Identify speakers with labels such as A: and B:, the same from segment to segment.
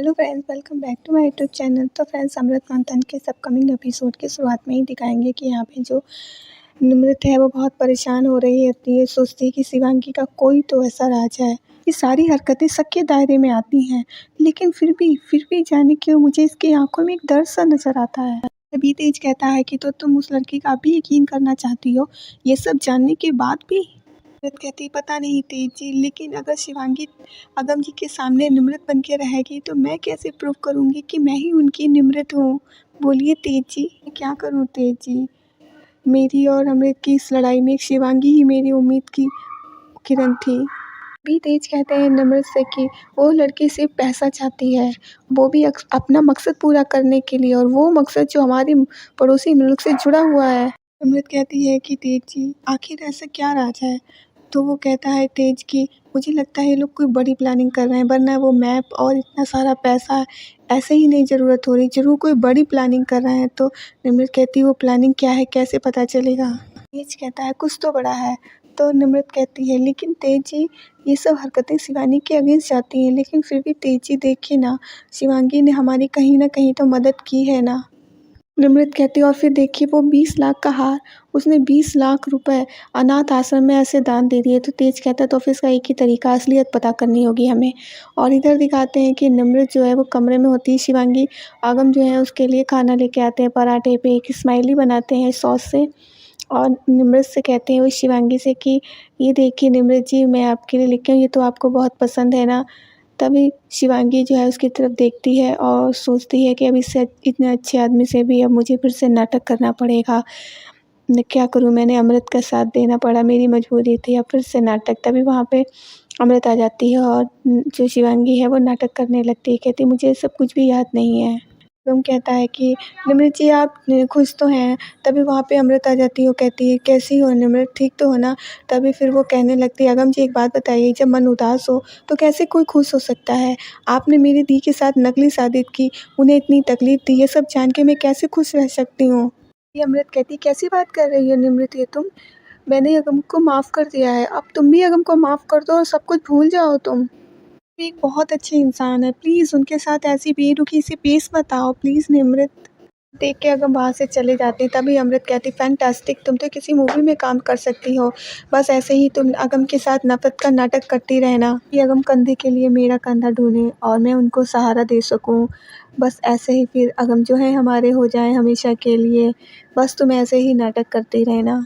A: Hello friends, welcome back to my YouTube channel. तो friends, Amrit Manthan के upcoming episode की शुरुआत में ही दिखाएंगे कि यहाँ पे जो निमृत है वो बहुत परेशान हो रही होती है। सोचती है कि शिवांगी का कोई तो ऐसा राज है। ये सारी हरकतें शक के दायरे में आती हैं, लेकिन फिर भी जाने क्यों मुझे इसकी आंखों में एक दर्द सा नजर आता है। तभी तेज कहता है कि तो तुम उस लड़की का भी यकीन करना चाहती हो, ये सब जानने के बाद भी। निमृत कहती, पता नहीं तेज जी, लेकिन अगर शिवांगी अगम जी के सामने निमृत बन के रहेगी तो मैं कैसे प्रूव करूंगी कि मैं ही उनकी निमृत हूँ। बोलिए तेज जी, मैं क्या करूँ तेज जी। मेरी और अमृत की इस लड़ाई में शिवांगी ही मेरी उम्मीद की किरण थी। भी तेज कहते हैं निमृत से कि वो लड़की सिर्फ पैसा चाहती है, वो भी अपना मकसद पूरा करने के लिए, और वो मकसद जो हमारे पड़ोसी मुल्क से जुड़ा हुआ है। निमृत कहती है कि तेज जी, आखिर ऐसा क्या राज है। तो वो कहता है तेज कि मुझे लगता है ये लोग कोई बड़ी प्लानिंग कर रहे हैं, वरना वो मैप और इतना सारा पैसा ऐसे ही नहीं ज़रूरत हो रही, ज़रूर कोई बड़ी प्लानिंग कर रहे हैं। तो निमृत कहती है वो प्लानिंग क्या है, कैसे पता चलेगा। तेज कहता है कुछ तो बड़ा है। तो निमृत कहती है लेकिन तेज जी, ये सब हरकतें शिवानी के अगेंस्ट जाती हैं, लेकिन फिर भी तेज जी देखिए ना, शिवांगी ने हमारी कहीं ना कहीं तो मदद की है ना। निमृत कहती है और फिर देखिए वो 20 लाख का हार, उसने 20 लाख रुपए अनाथ आश्रम में ऐसे दान दे दिए। तो तेज कहता है तो फिर इसका एक ही तरीका, असलियत पता करनी होगी हमें। और इधर दिखाते हैं कि निमृत जो है वो कमरे में होती है, शिवांगी आगम जो है उसके लिए खाना लेके आते हैं, पराठे पे एक स्माइली बनाते हैं सॉस से। और निमृत से कहते हैं वो शिवांगी से कि ये देखिए निमृत जी, मैं आपके लिए लेके आई, ये तो आपको बहुत पसंद है ना। तभी शिवांगी जो है उसकी तरफ देखती है और सोचती है कि अब इससे इतने अच्छे आदमी से भी अब मुझे फिर से नाटक करना पड़ेगा। मैं क्या करूँ, मैंने अमृत का साथ देना पड़ा, मेरी मजबूरी थी, अब फिर से नाटक। तभी वहाँ पे अमृत आ जाती है और जो शिवांगी है वो नाटक करने लगती है, कहती मुझे ये सब कुछ भी याद नहीं है। एवं कहता है कि निमृत जी आप खुश तो हैं। तभी वहाँ पे अमृत आ जाती है, वो कहती है कैसी हो निमृत, ठीक तो हो ना। तभी फिर वो कहने लगती है अगम जी एक बात बताइए, जब मन उदास हो तो कैसे कोई खुश हो सकता है। आपने मेरी दी के साथ नकली शादी की, उन्हें इतनी तकलीफ दी, ये सब जान के मैं कैसे खुश रह सकती हूँ। ये अमृत कहती कैसी बात कर रही हो निमृत, ये तुम, मैंने अगम को माफ़ कर दिया है, अब तुम भी अगम को माफ़ कर दो और सब कुछ भूल जाओ तुम। एक बहुत अच्छे इंसान है, प्लीज़ उनके साथ ऐसी बेरुखी से पेश मत आओ प्लीज़ निमृत। देख के अगम वहाँ से चले जाते हैं। तभी अमृत कहती फैंटास्टिक, तुम तो किसी मूवी में काम कर सकती हो, बस ऐसे ही तुम अगम के साथ नफरत का नाटक करती रहना कि अगम कंधे के लिए मेरा कंधा ढूंढे और मैं उनको सहारा दे सकूं। बस ऐसे ही फिर अगम जो है हमारे हो जाए हमेशा के लिए, बस तुम ऐसे ही नाटक करती रहना।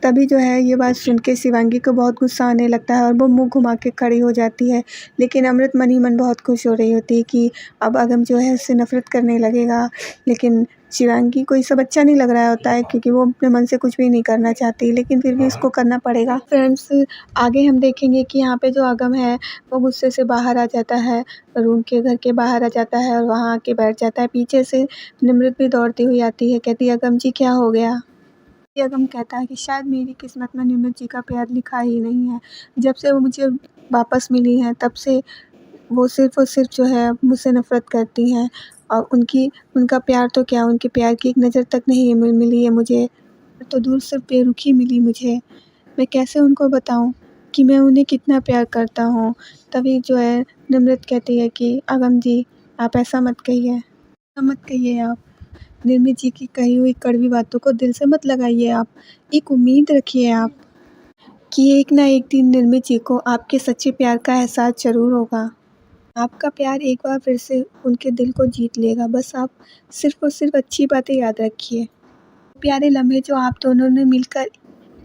A: तभी जो है ये बात सुन के शिवांगी को बहुत गुस्सा आने लगता है और वो मुंह घुमा के खड़ी हो जाती है। लेकिन अमृत मन ही मन बहुत खुश हो रही होती है कि अब अगम जो है उससे नफरत करने लगेगा। लेकिन शिवांगी को ये सब अच्छा नहीं लग रहा होता है, क्योंकि वो अपने मन से कुछ भी नहीं करना चाहती, लेकिन फिर भी इसको करना पड़ेगा। फ्रेंड्स, आगे हम देखेंगे कि यहाँ पे जो अगम है वो गुस्से से बाहर आ जाता है, रूम के घर के बाहर आ जाता है और वहाँ आके बैठ जाता है। पीछे से निमृत भी दौड़ती हुई आती है, कहती है अगम जी क्या हो गया। अगम कहता है कि शायद मेरी किस्मत में निमृत जी का प्यार लिखा ही नहीं है। जब से वो मुझे वापस मिली हैं तब से वो सिर्फ़ और सिर्फ़ जो है मुझसे नफ़रत करती हैं, और उनका प्यार तो क्या, उनके प्यार की एक नज़र तक नहीं मिली है मुझे, तो दूर सिर्फ़ बेरुखी मिली मुझे। मैं कैसे उनको बताऊँ कि मैं उन्हें कितना प्यार करता हूँ। तभी जो है निमृत कहती है कि अगम जी आप ऐसा मत कहिए, ऐसा मत कहिए आप। निर्मित जी की कही हुई कड़वी बातों को दिल से मत लगाइए आप। एक उम्मीद रखिए आप कि एक ना एक दिन निर्मित जी को आपके सच्चे प्यार का एहसास ज़रूर होगा। आपका प्यार एक बार फिर से उनके दिल को जीत लेगा। बस आप सिर्फ़ और सिर्फ़ अच्छी बातें याद रखिए। प्यारे लम्हे जो आप दोनों ने मिलकर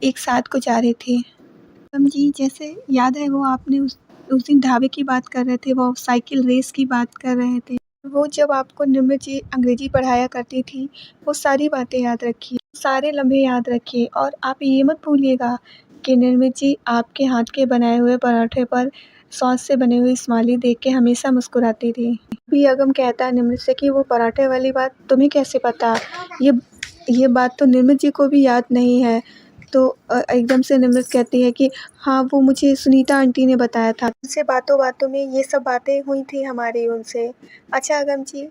A: एक साथ गुज़ारे थे। हम जी जैसे याद है वो आपने उस दिन ढाबे की बात कर रहे थे, वो साइकिल रेस की बात कर रहे थे। वो जब आपको निम्र जी अंग्रेज़ी पढ़ाया करती थी, वो सारी बातें याद रखिए, सारे लम्हे याद रखिए, और आप ये मत भूलिएगा कि निर्मित जी आपके हाथ के बनाए हुए पराठे पर सॉस से बनी हुई स्माइली देख के हमेशा मुस्कुराती थी। भी अगम कहता है निम्रत से कि वो पराठे वाली बात तुम्हें कैसे पता? ये ये बात तो निर्मित जी को भी याद नहीं है। तो एकदम से निम्रत कहती है कि हाँ, वो मुझे सुनीता आंटी ने बताया था। उनसे बातों-बातों में ये सब बातें हुई थी हमारी उनसे। अच्छा अगम जी,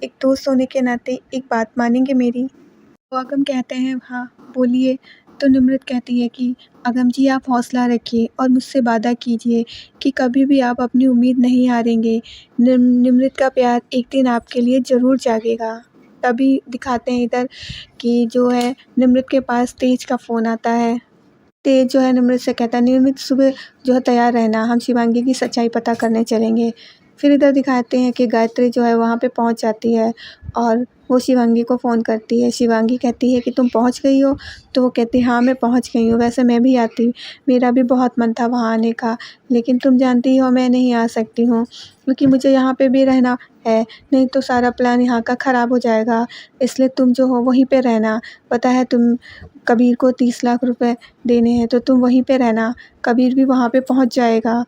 A: एक दोस्त होने के नाते एक बात मानेंगे मेरी? तो अगम कहते हैं हाँ, बोलिए। तो निम्रत कहती है कि अगम जी आप हौसला रखिए और मुझसे वादा कीजिए कि कभी भी आप अपनी उम्मीद नहीं हारेंगे। निम्रत का प्यार एक दिन आपके लिए ज़रूर जागेगा। तभी दिखाते हैं इधर कि जो है निम्रत के पास तेज का फ़ोन आता है। तेज जो है निम्रत से कहता है नियमित सुबह जो है तैयार रहना, हम शिवांगी की सच्चाई पता करने चलेंगे। फिर इधर दिखाते हैं कि गायत्री जो है वहाँ पे पहुँच जाती है और वो शिवांगी को फ़ोन करती है। शिवांगी कहती है कि तुम पहुँच गई हो? तो वो कहती है हाँ मैं पहुँच गई हूँ, वैसे मैं भी आती, मेरा भी बहुत मन था वहाँ आने का, लेकिन तुम जानती हो मैं नहीं आ सकती हूँ क्योंकि मुझे यहाँ पे भी रहना है, नहीं तो सारा प्लान यहाँ का ख़राब हो जाएगा, इसलिए तुम जो हो वहीं पे रहना। पता है तुम कबीर को 30 लाख रुपए देने हैं तो तुम वहीं पे रहना, कबीर भी वहाँ पे पहुँच जाएगा।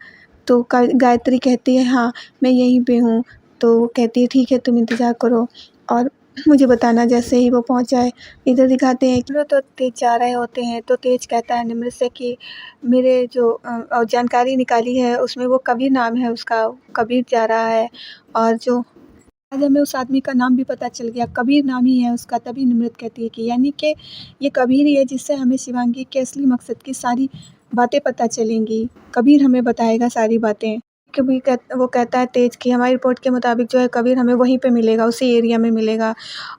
A: तो गायत्री कहती है हाँ मैं यहीं पे हूँ। तो वो कहती है ठीक है तुम इंतज़ार करो और मुझे बताना जैसे ही वो पहुँच जाए। इधर दिखाते हैं कि तो तेज जा रहे होते हैं तो तेज कहता है निम्रत से कि मेरे जो जानकारी निकाली है उसमें वो कबीर नाम है उसका, कबीर जा रहा है और जो आज हमें उस आदमी का नाम भी पता चल गया, कबीर नाम ही है उसका। तभी निम्रत कहती है कि यानी कि ये कबीर ही है जिससे हमें शिवांगी के असली मकसद की सारी बातें पता चलेंगी, कबीर हमें बताएगा सारी बातें। वो कहता है तेज कि हमारी रिपोर्ट के मुताबिक जो है कबीर हमें वहीं पे मिलेगा, उसी एरिया में मिलेगा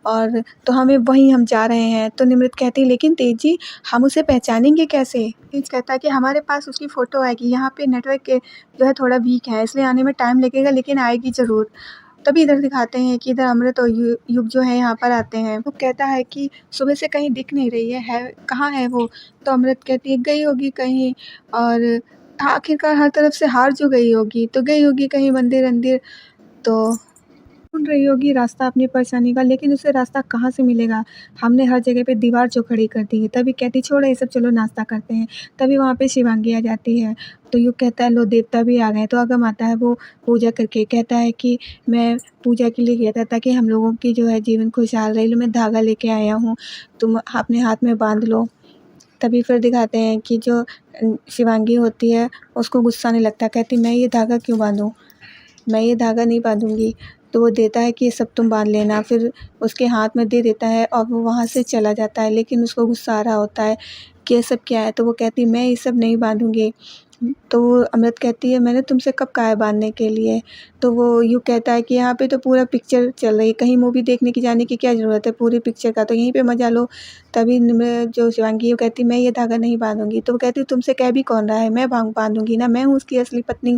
A: और तो हमें वहीं हम जा रहे हैं। तो निम्रत कहती है लेकिन तेज जी हम उसे पहचानेंगे कैसे? तेज कहता है कि हमारे पास उसकी फ़ोटो आएगी, यहाँ पे नेटवर्क के जो है थोड़ा वीक है इसलिए आने में टाइम लगेगा लेकिन आएगी ज़रूर। तभी इधर दिखाते हैं कि इधर अमृत और युग जो है यहाँ पर आते हैं। वो कहता है कि सुबह से कहीं दिख नहीं रही है कहाँ है वो? तो अमृत कहती है गई होगी कहीं और आखिरकार हर तरफ से हार जो गई होगी, तो गई होगी कहीं मंदिर-वंदिर तो ढूँढ रही होगी रास्ता अपनी परेशानी का, लेकिन उसे रास्ता कहाँ से मिलेगा? हमने हर जगह पे दीवार जो खड़ी कर दी है। तभी कहती छोड़ो ये सब चलो नाश्ता करते हैं। तभी वहाँ पे शिवांगी आ जाती है। तो युग कहता है लो देवता भी आ गए। तो अगम आता है वो पूजा करके कहता है कि मैं पूजा के लिए गया था ताकि हम लोगों की जो है जीवन खुशहाल रहे। लो मैं धागा लेके आया हूँ, तुम अपने हाथ में बाँध लो। तभी फिर दिखाते हैं कि जो शिवांगी होती है उसको गुस्सा आने लगता है, कहती मैं ये धागा क्यों बाँधूँ? मैं ये धागा नहीं बाँधूँगी। तो वो देता है कि ये सब तुम बाँध लेना, फिर उसके हाथ में दे देता है और वो वहाँ से चला जाता है, लेकिन उसको गुस्सा आ रहा होता है कि ये सब क्या है? तो वो कहती है मैं ये सब नहीं बाँधूँगी। तो वो अमृत कहती है मैंने तुमसे कब कहा है बाँधने के लिए? तो वो यूँ कहता है कि यहाँ पे तो पूरा पिक्चर चल रही है, कहीं मूवी देखने की जाने की क्या ज़रूरत है, पूरी पिक्चर का तो यहीं पे मज़ा लो। तभी जो शिवांगी है वो कहती मैं ये धागा नहीं बाँधूँगी। तो वो कहती तुमसे कह भी कौन रहा है? मैं बाँधूँगी ना, मैं हूँ उसकी असली पत्नी।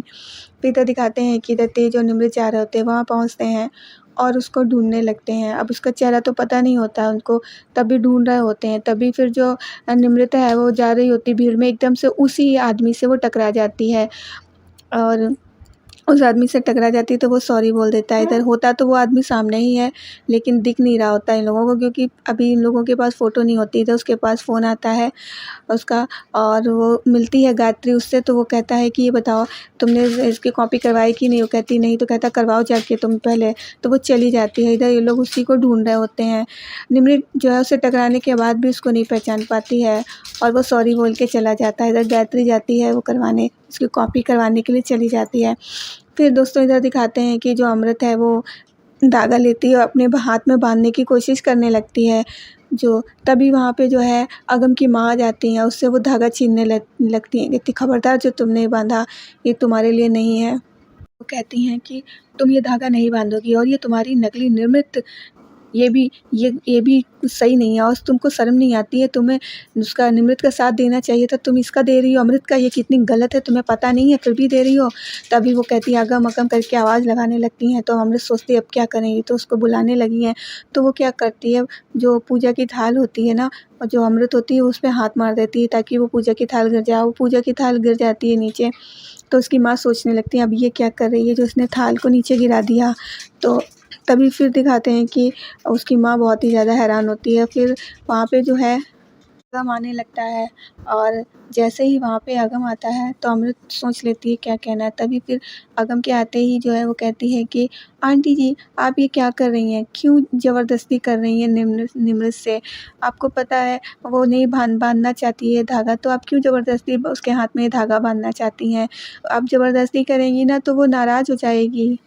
A: फिर इधर दिखाते हैं कि इधर तेज और निम्रत जा रहे होते हैं, वहाँ पहुँचते हैं और उसको ढूँढने लगते हैं। अब उसका चेहरा तो पता नहीं होता है उनको, तभी ढूँढ रहे होते हैं। तभी फिर जो निम्रत है वो जा रही होती है भीड़ में, एकदम से उसी आदमी से वो टकरा जाती है और उस आदमी से टकरा जाती है तो वो सॉरी बोल देता है। इधर होता तो वो आदमी सामने ही है, लेकिन दिख नहीं रहा होता इन लोगों को क्योंकि अभी इन लोगों के पास फ़ोटो नहीं होती। इधर उसके पास फ़ोन आता है उसका और वो मिलती है गायत्री उससे, तो वो कहता है कि ये बताओ तुमने इसकी कॉपी करवाई कि नहीं? वो कहती नहीं, तो कहता करवाओ जाके तुम पहले। तो वो चली जाती है। इधर ये लोग उसी को ढूँढ रहे होते हैं। निम्रत जो है उससे टकराने के बाद भी उसको नहीं पहचान पाती है और वो सॉरी बोल के चला जाता है। इधर गायत्री जाती है वो करवाने, उसकी कॉपी करवाने के लिए चली जाती है। फिर दोस्तों इधर दिखाते हैं कि जो अमृत है वो धागा लेती है और अपने हाथ में बाँधने की कोशिश करने लगती है। जो तभी वहाँ पे जो है अगम की माँ आ जाती हैं, उससे वो धागा छीनने लगती हैं, कहती खबरदार जो तुमने बाँधा ये तुम्हारे लिए नहीं है। वो कहती हैं कि तुम ये धागा नहीं बाँधोगी और ये तुम्हारी नकली निर्मित ये भी कुछ सही नहीं है और तुमको शर्म नहीं आती है? तुम्हें उसका निम्रत का साथ देना चाहिए था, तुम इसका दे रही हो अमृत का, ये कितनी गलत है तुम्हें पता नहीं है फिर भी दे रही हो। तभी वो कहती है अगम अगम करके आवाज़ लगाने लगती हैं, तो अमृत सोचती है अब क्या करें, ये तो उसको बुलाने लगी हैं। तो वो क्या करती है, जो पूजा की थाल होती है ना और जो अमृत होती है उस पे हाथ मार देती है ताकि वो पूजा की थाल गिर जाए। वो पूजा की थाल गिर जाती है नीचे, तो उसकी माँ सोचने लगती है अब ये क्या कर रही है जो इसने थाल को नीचे गिरा दिया। तो तभी फिर दिखाते हैं कि उसकी माँ बहुत ही ज़्यादा हैरान होती है। फिर वहाँ पे जो है अगम आने लगता है और जैसे ही वहाँ पे अगम आता है तो अमृत सोच लेती है क्या कहना है। तभी फिर अगम के आते ही जो है वो कहती है कि आंटी जी आप ये क्या कर रही हैं? क्यों ज़बरदस्ती कर रही हैं निम्रत से? आपको पता है वो नहीं बाँधना चाहती है धागा, तो आप क्यों ज़बरदस्ती उसके हाथ में धागा बाँधना चाहती हैं? आप ज़बरदस्ती करेंगी ना तो वो नाराज़ हो जाएगी।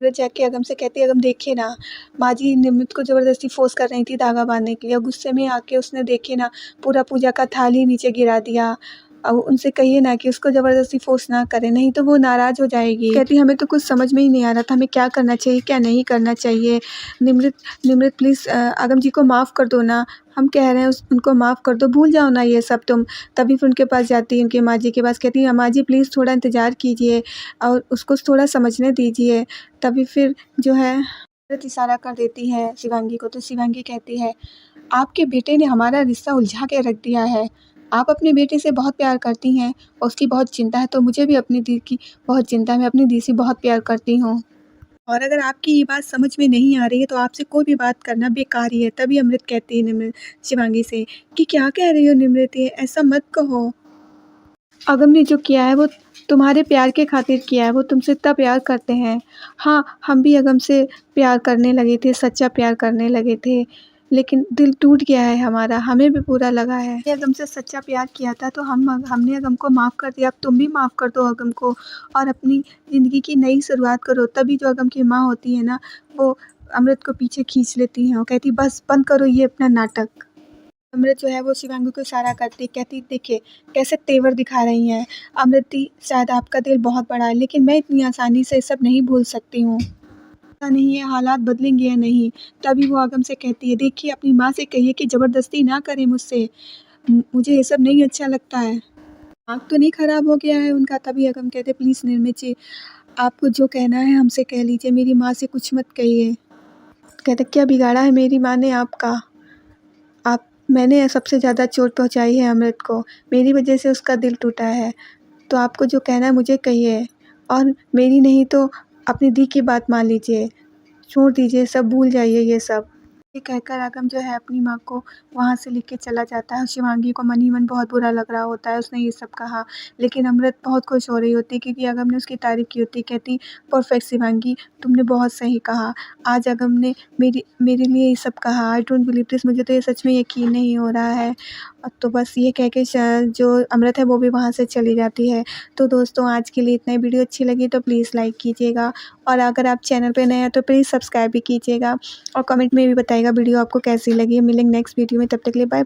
A: अमृत जाके अगम से कहती है, अगम देखिए ना, माँ जी निमृत को ज़बरदस्ती फ़ोर्स कर रही थी धागा बाँधने के लिए और गुस्से में आके उसने देखिए ना पूरा पूजा का थाल ही नीचे गिरा दिया। अब उनसे कहिए ना कि उसको ज़बरदस्ती फ़ोर्स ना करें, नहीं तो वो नाराज़ हो जाएगी। कहती हमें तो कुछ समझ में ही नहीं आ रहा था, हमें क्या करना चाहिए, क्या नहीं करना चाहिए। निमृत निमृत प्लीज़ अगम जी को माफ़ कर दो ना, हम कह रहे हैं उनको माफ़ कर दो, भूल जाओ ना ये सब तुम। तभी फिर उनके पास जाती है, उनकी माँ जी के पास, कहती है, माँ जी प्लीज़ थोड़ा इंतज़ार कीजिए और उसको थोड़ा समझने दीजिए। तभी फिर जो है निमृत इशारा कर देती है शिवांगी को, तो शिवांगी कहती है, आपके बेटे ने हमारा रिश्ता उलझा के रख दिया है। आप अपने बेटे से बहुत प्यार करती हैं और उसकी बहुत चिंता है, तो मुझे भी अपनी दी की बहुत चिंता है, मैं अपनी दी से बहुत प्यार करती हूँ। और अगर आपकी ये बात समझ में नहीं आ रही है तो आपसे कोई भी बात करना बेकार ही है। तभी अमृत कहती है शिवांगी से कि क्या कह रही हो निमृत, ये ऐसा मत कहो। अगम ने जो किया है वो तुम्हारे प्यार के खातिर किया है, वो तुमसे इतना प्यार करते हैं। हाँ, हम भी अगम से प्यार करने लगे थे, सच्चा प्यार करने लगे थे, लेकिन दिल टूट गया है हमारा, हमें भी बुरा लगा है। ये अगम से सच्चा प्यार किया था तो हमने अगम को माफ़ कर दिया, अब तुम भी माफ़ कर दो अगम को और अपनी ज़िंदगी की नई शुरुआत करो। तभी जो अगम की माँ होती है ना, वो अमृत को पीछे खींच लेती हैं और कहती, बस बंद करो ये अपना नाटक। अमृत जो है वो शिवांगी को इशारा करती, कहती देखिए कैसे तेवर दिखा रही हैं। अमृत दी, शायद आपका दिल बहुत बड़ा है, लेकिन मैं इतनी आसानी से सब नहीं भूल सकती हूँ। पता नहीं है हालात बदलेंगे या नहीं। तभी वो अगम से कहती है, देखिए अपनी माँ से कहिए कि ज़बरदस्ती ना करें मुझसे, मुझे ये सब नहीं अच्छा लगता है। दिमाग तो नहीं ख़राब हो गया है उनका। तभी अगम कहते, प्लीज़ निर्मित जी, आपको जो कहना है हमसे कह लीजिए, मेरी माँ से कुछ मत कहिए। कहते, क्या बिगाड़ा है मेरी माँ ने आपका? आप मैंने सबसे ज़्यादा चोट पहुँचाई है अमृत को, मेरी वजह से उसका दिल टूटा है, तो आपको जो कहना है मुझे कहिए और मेरी नहीं तो अपनी दी की बात मान लीजिए, छोड़ दीजिए सब, भूल जाइए ये सब। ये कहकर अगम जो है अपनी माँ को वहाँ से लेके चला जाता है। शिवांगी को मन ही मन बहुत बुरा लग रहा होता है, उसने ये सब कहा, लेकिन अमृत बहुत खुश हो रही होती है क्योंकि अगम ने उसकी तारीफ़ की होती है। कहती, परफेक्ट शिवांगी, तुमने बहुत सही कहा, आज अगम ने मेरे लिए ये सब कहा, आई डोंट बिलीव दिस, मुझे तो ये सच में यकीन नहीं हो रहा है। तो बस ये कह के जो अमृत है वो भी वहाँ से चली जाती है। तो दोस्तों आज के लिए इतना ही। वीडियो अच्छी लगी तो प्लीज़ लाइक कीजिएगा और अगर आप चैनल पे नए हैं तो प्लीज़ सब्सक्राइब भी कीजिएगा और कमेंट में भी बताइएगा वीडियो आपको कैसी लगी है। मिलेंगे नेक्स्ट वीडियो में, तब तक के लिए बाय बाय।